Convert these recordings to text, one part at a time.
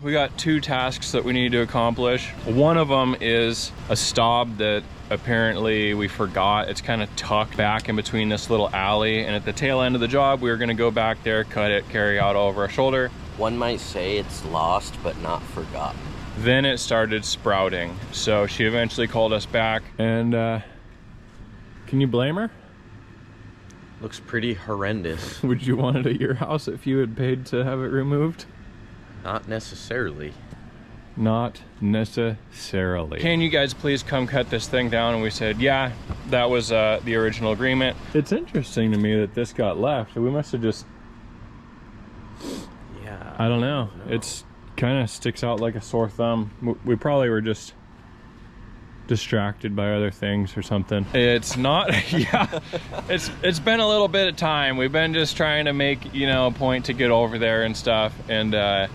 We got 2 tasks that we need to accomplish. One of them is a stop that apparently we forgot. It's kind of tucked back in between this little alley, and at the tail end of the job we were going to go back there, cut it, carry out over our shoulder. One might say it's lost but not forgotten. Then it started sprouting, so she eventually called us back, and can you blame her? Looks pretty horrendous. Would you want it at your house if you had paid to have it removed? Not necessarily. Not necessarily. Can you guys please come cut this thing down? And we said, yeah, that was the original agreement. It's interesting to me that this got left. We must have just... Yeah. I don't know. It's kind of sticks out like a sore thumb. We probably were just distracted by other things or something. It's not, yeah, it's been a little bit of time. We've been just trying to make, you know, a point to get over there and stuff. And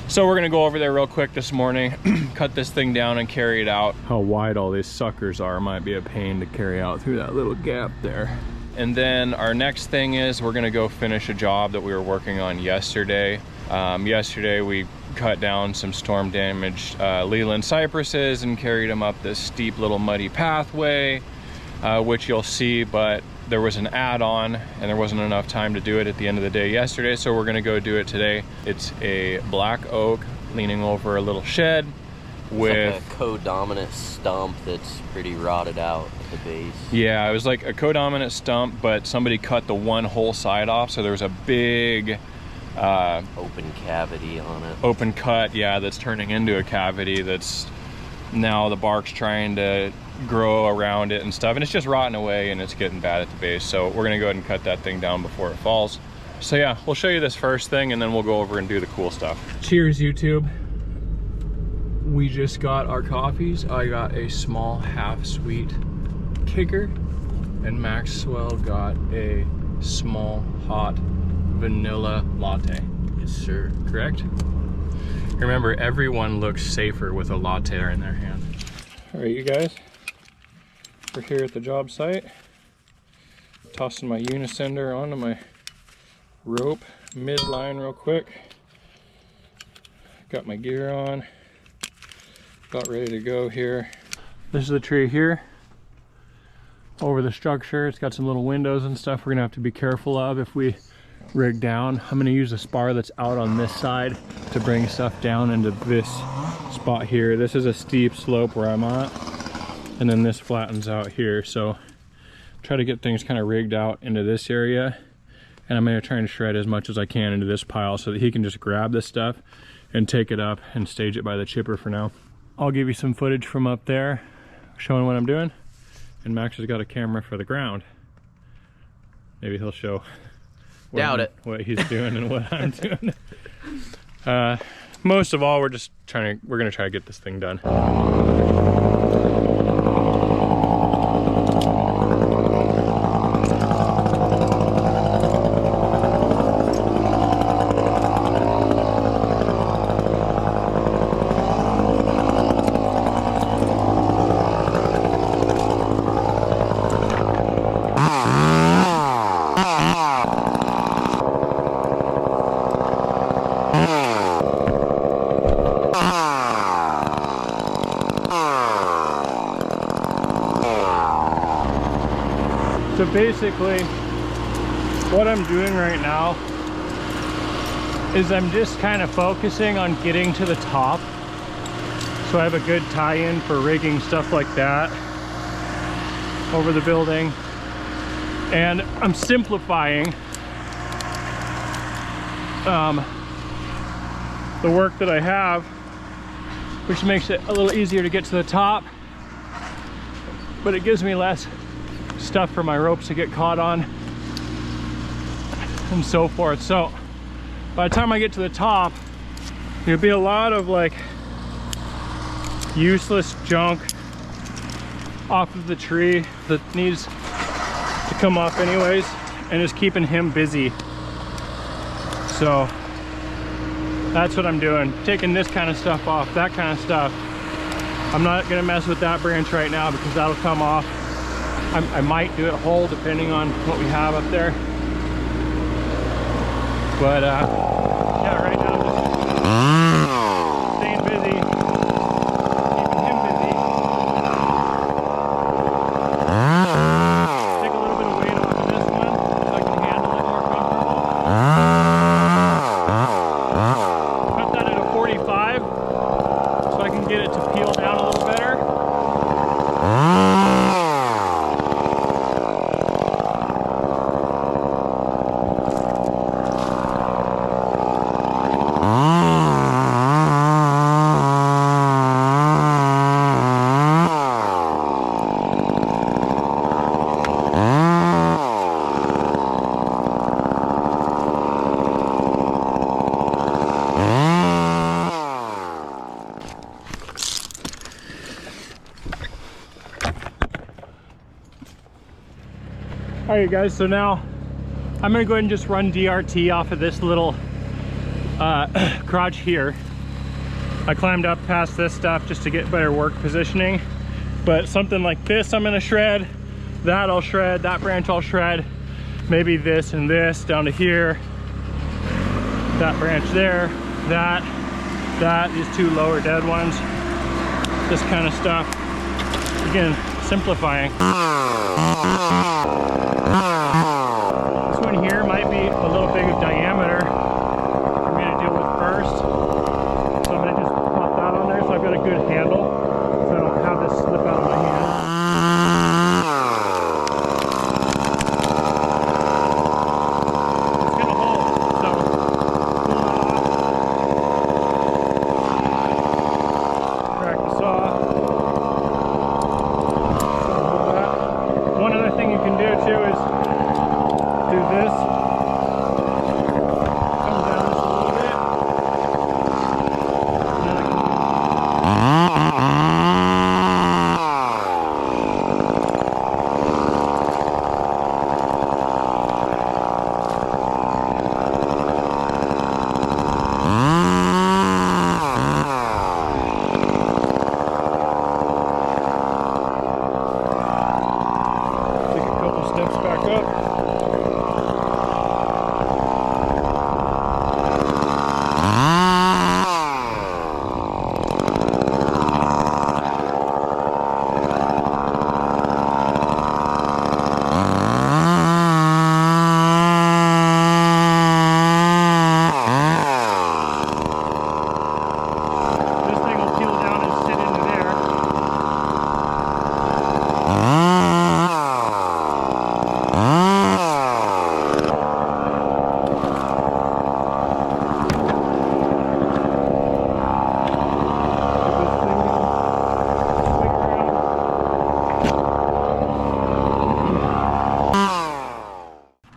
so we're gonna go over there real quick this morning, cut this thing down and carry it out. How wide all these suckers are might be a pain to carry out through that little gap there. And then our next thing is we're gonna go finish a job that we were working on yesterday. Yesterday we cut down some storm damaged Leland cypresses and carried them up this steep little muddy pathway, which you'll see, but there was an add-on and there wasn't enough time to do it at the end of the day yesterday, so we're gonna go do it today. It's a black oak leaning over a little shed with like a co-dominant stump that's pretty rotted out at the base. Yeah, it was like a co-dominant stump, but somebody cut the one whole side off, so there was a big open cavity on it. Open cut, yeah, that's turning into a cavity that's now the bark's trying to grow around it and stuff, and it's just rotting away and it's getting bad at the base. So we're gonna go ahead and cut that thing down before it falls. So yeah, we'll show you this first thing and then we'll go over and do the cool stuff. Cheers, YouTube. We just got our coffees. I got a small half sweet kicker and Maxwell got a small hot vanilla latte. Yes, sir. Correct? Remember, everyone looks safer with a latte in their hand. All right, you guys, we're here at the job site. Tossing my unisender onto my rope midline real quick. Got my gear on. About ready to go here. This is the tree here. Over the structure, it's got some little windows and stuff we're gonna have to be careful of if we rig down. I'm gonna use a spar that's out on this side to bring stuff down into this spot here. This is a steep slope where I'm at, and then this flattens out here. So try to get things kind of rigged out into this area, and I'm gonna try and shred as much as I can into this pile so that he can just grab this stuff and take it up and stage it by the chipper for now. I'll give you some footage from up there showing what I'm doing, and Max has got a camera for the ground. Maybe he'll show what he's doing and what I'm doing. Most of all, we're gonna try to get this thing done. So basically, what I'm doing right now is I'm just kind of focusing on getting to the top, so I have a good tie-in for rigging stuff like that over the building. And I'm simplifying the work that I have, which makes it a little easier to get to the top, but it gives me less stuff for my ropes to get caught on and so forth. So by the time I get to the top, there'll be a lot of like useless junk off of the tree that needs to come off anyways, and is keeping him busy. So that's what I'm doing, taking this kind of stuff off, that kind of stuff. I'm not gonna mess with that branch right now because that'll come off. I might do it whole depending on what we have up there. But yeah, right now right guys, so now I'm gonna go ahead and just run DRT off of this little crotch here. I climbed up past this stuff just to get better work positioning, but something like this I'm gonna shred, that I'll shred, that branch I'll shred, maybe this and this down to here, that branch there, that, these two lower dead ones, this kind of stuff. Again, simplifying. This one here might be a little big of diameter for me to deal with first. So I'm gonna just pop that on there so I've got a good handle so I don't have this slip out of my hand.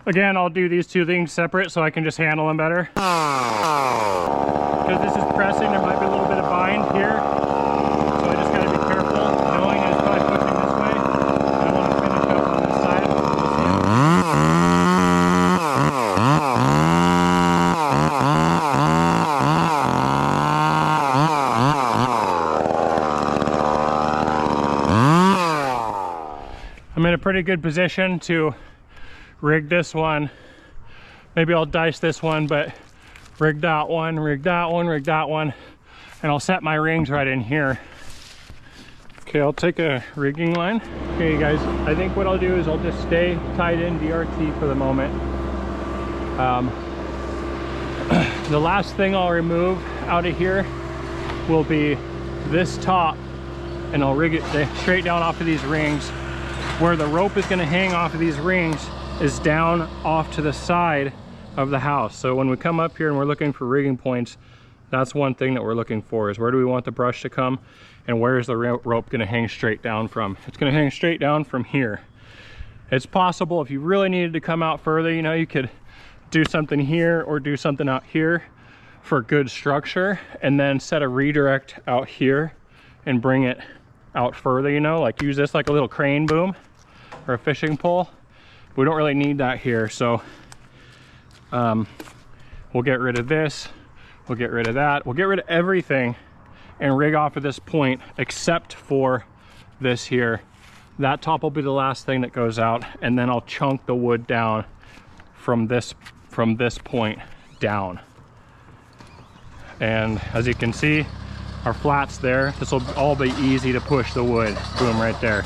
Again, I'll do these two things separate so I can just handle them better. Because this is pressing, there might be a little bit of bind here. So I just gotta be careful, knowing it's probably pushing this way. I want to finish up on this side. I'm in a pretty good position to rig this one. Maybe I'll dice this one, but rig that one, rig that one, rig that one, and I'll set my rings right in here. Okay, I'll take a rigging line. Okay guys, I think what I'll do is I'll just stay tied in DRT for the moment. The last thing I'll remove out of here will be this top, and I'll rig it straight down off of these rings. Where the rope is going to hang off of these rings is down off to the side of the house. So when we come up here and we're looking for rigging points, that's one thing that we're looking for, is where do we want the brush to come and where is the rope going to hang straight down from. It's going to hang straight down from here. It's possible if you really needed to come out further, you know, you could do something here or do something out here for good structure, and then set a redirect out here and bring it out further, you know, like use this like a little crane boom or a fishing pole. We don't really need that here, so we'll get rid of this, we'll get rid of that, we'll get rid of everything and rig off of this point except for this here. That top will be the last thing that goes out, and then I'll chunk the wood down from this point down. And as you can see, our flats there, this will all be easy to push the wood. Boom, right there.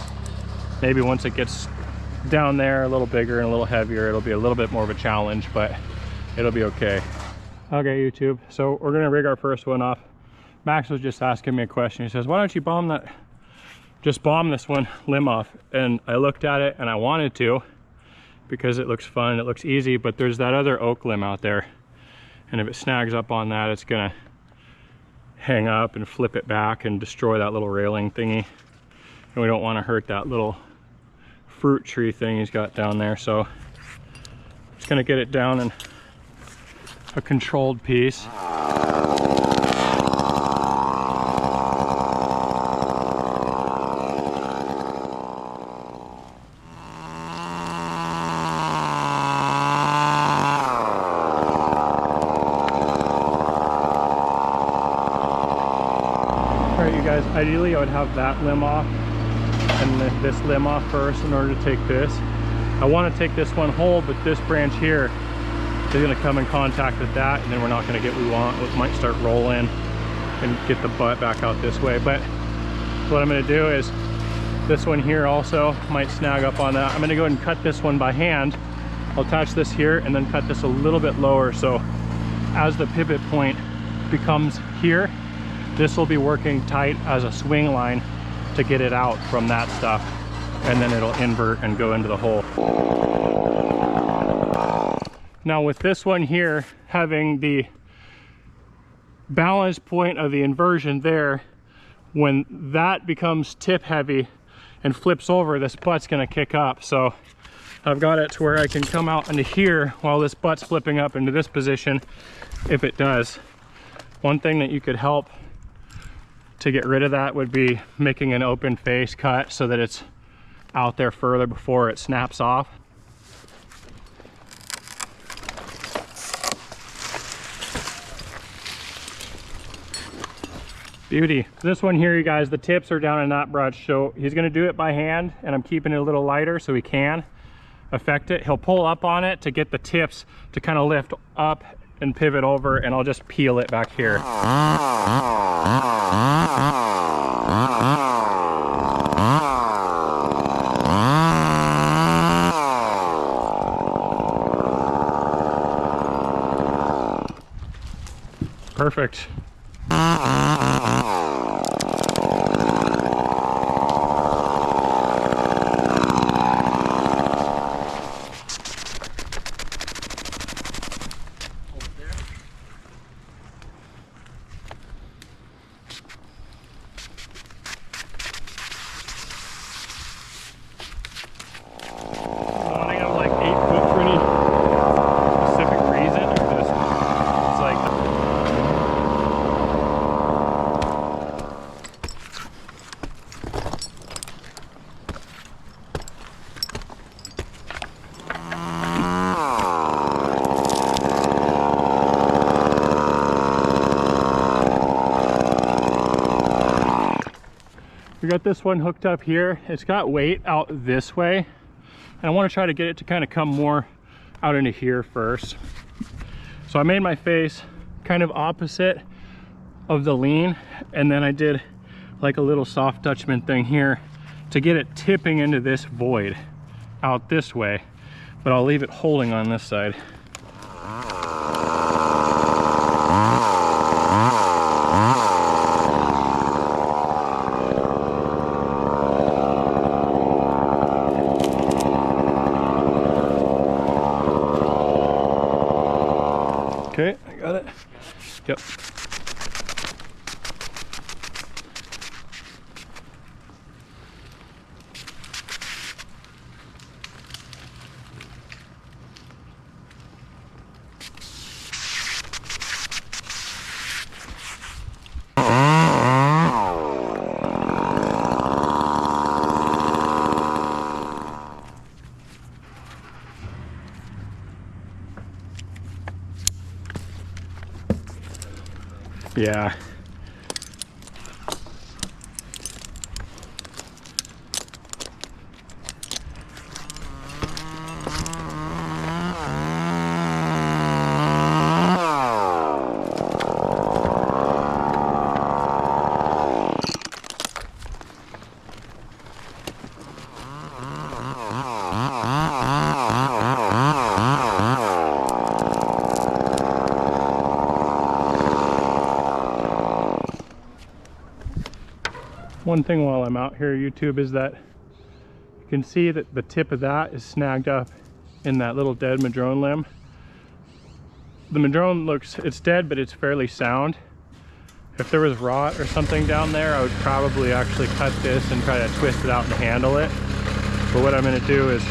Maybe once it gets down there a little bigger and a little heavier, it'll be a little bit more of a challenge, but it'll be okay. Okay, YouTube, so we're gonna rig our first one off. Max was just asking me a question. He says, why don't you just bomb this one limb off? And I looked at it and I wanted to, because it looks fun, it looks easy, but there's that other oak limb out there, and if it snags up on that, it's gonna hang up and flip it back and destroy that little railing thingy, and we don't want to hurt that little fruit tree thing he's got down there. So it's going to get it down in a controlled piece. right, you guys, ideally I would have that limb off and this limb off first in order to take this. I want to take this one whole, but this branch here is going to come in contact with that, and then we're not going to get what we want. It might start rolling and get the butt back out this way. But what I'm going to do is this one here also might snag up on that. I'm going to go ahead and cut this one by hand. I'll attach this here and then cut this a little bit lower, so as the pivot point becomes here, this will be working tight as a swing line to get it out from that stuff, and then it'll invert and go into the hole. Now with this one here having the balance point of the inversion there, when that becomes tip heavy and flips over, this butt's going to kick up. So I've got it to where I can come out into here while this butt's flipping up into this position if it does. One thing that you could help to get rid of that would be making an open face cut so that it's out there further before it snaps off. Beauty. This one here, you guys, the tips are down in that brush, so he's going to do it by hand, and I'm keeping it a little lighter so he can affect it. He'll pull up on it to get the tips to kind of lift up and pivot over, and I'll just peel it back here. Perfect. We got this one hooked up here. It's got weight out this way, and I want to try to get it to kind of come more out into here first. So I made my face kind of opposite of the lean, and then I did like a little soft Dutchman thing here to get it tipping into this void out this way, but I'll leave it holding on this side. Okay, I got it. Yep. Yeah. One thing while I'm out here, YouTube, is that you can see that the tip of that is snagged up in that little dead madrone limb. The madrone looks, it's dead, but it's fairly sound. If there was rot or something down there, I would probably actually cut this and try to twist it out and handle it. But what I'm going to do is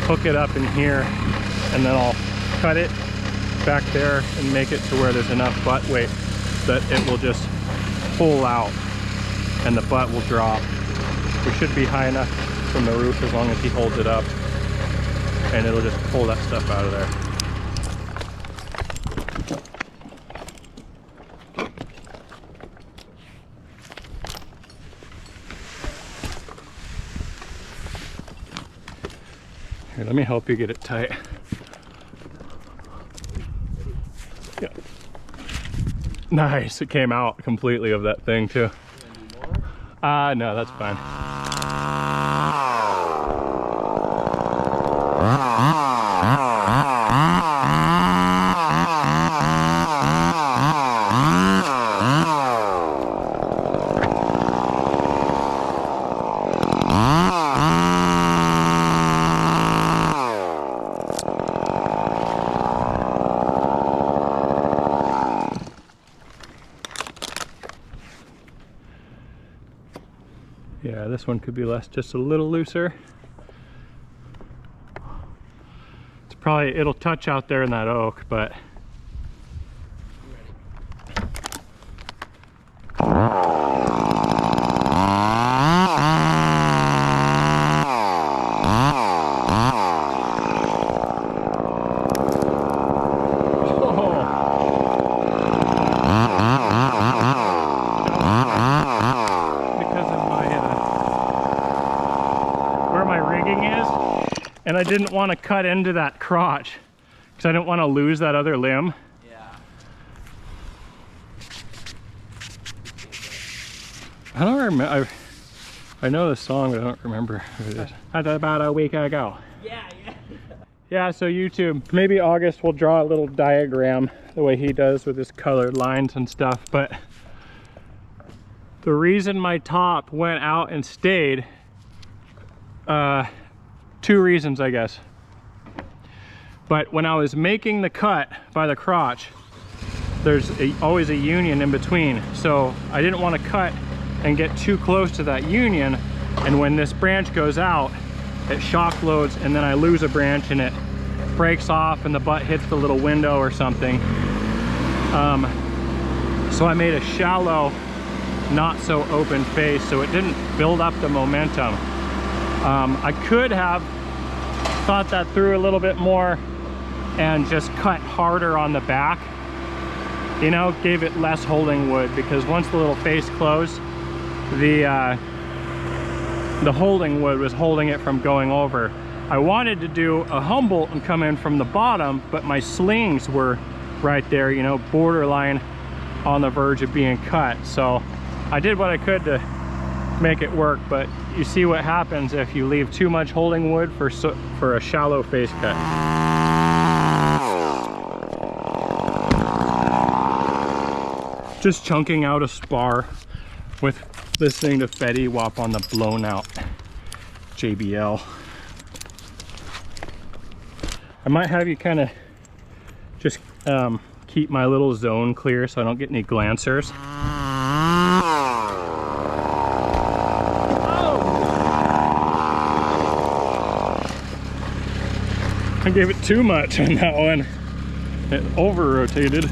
hook it up in here, and then I'll cut it back there and make it to where there's enough butt weight that it will just pull out and the butt will drop. We should be high enough from the roof as long as he holds it up, and it'll just pull that stuff out of there. Here, let me help you get it tight. Yeah. Nice, it came out completely of that thing too. No, that's fine. Yeah, this one could be just a little looser. It's probably, it'll touch out there in that oak, but and I didn't want to cut into that crotch because I didn't want to lose that other limb. Yeah. I don't remember. I know the song, but I don't remember who it is. That's about a week ago. Yeah. Yeah, so YouTube, maybe August will draw a little diagram the way he does with his colored lines and stuff, but the reason my top went out and stayed, two reasons, I guess. But when I was making the cut by the crotch, there's always a union in between. So I didn't want to cut and get too close to that union. And when this branch goes out, it shock loads and then I lose a branch and it breaks off and the butt hits the little window or something. So I made a shallow, not so open face so it didn't build up the momentum. I could have thought that through a little bit more and just cut harder on the back, you know, gave it less holding wood, because once the little face closed, the holding wood was holding it from going over. I wanted to do a Humboldt and come in from the bottom, but my slings were right there, you know, borderline on the verge of being cut. So I did what I could to make it work, but you see what happens if you leave too much holding wood for a shallow face cut. Just chunking out a spar with listening to Fetty Wap on the blown out JBL. I might have you kind of just keep my little zone clear so I don't get any glancers. I gave it too much on that one. It over-rotated.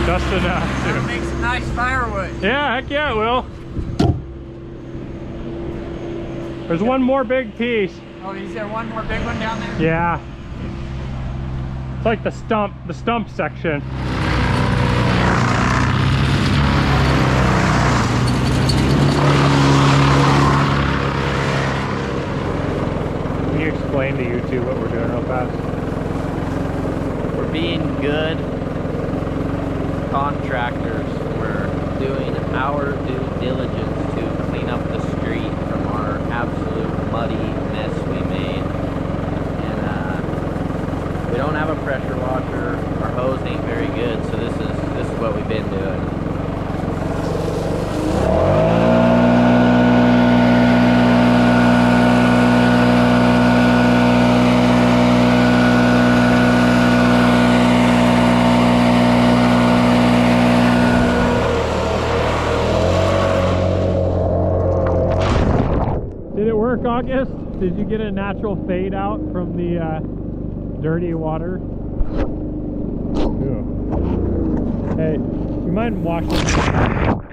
Just enough. That'll make some nice firewood. Yeah, heck yeah, it will. There's one more big piece. Oh, is there one more big one down there? Yeah. It's like the stump section. Can you explain to YouTube what we're doing real fast? We're being good contractors. We're doing our due diligence to clean up the street from our absolute muddy mess we made. And we don't have a pressure washer. Our hose ain't very good, so this is what we've been doing. August, did you get a natural fade out from the dirty water? Ew. Hey, you mind washing?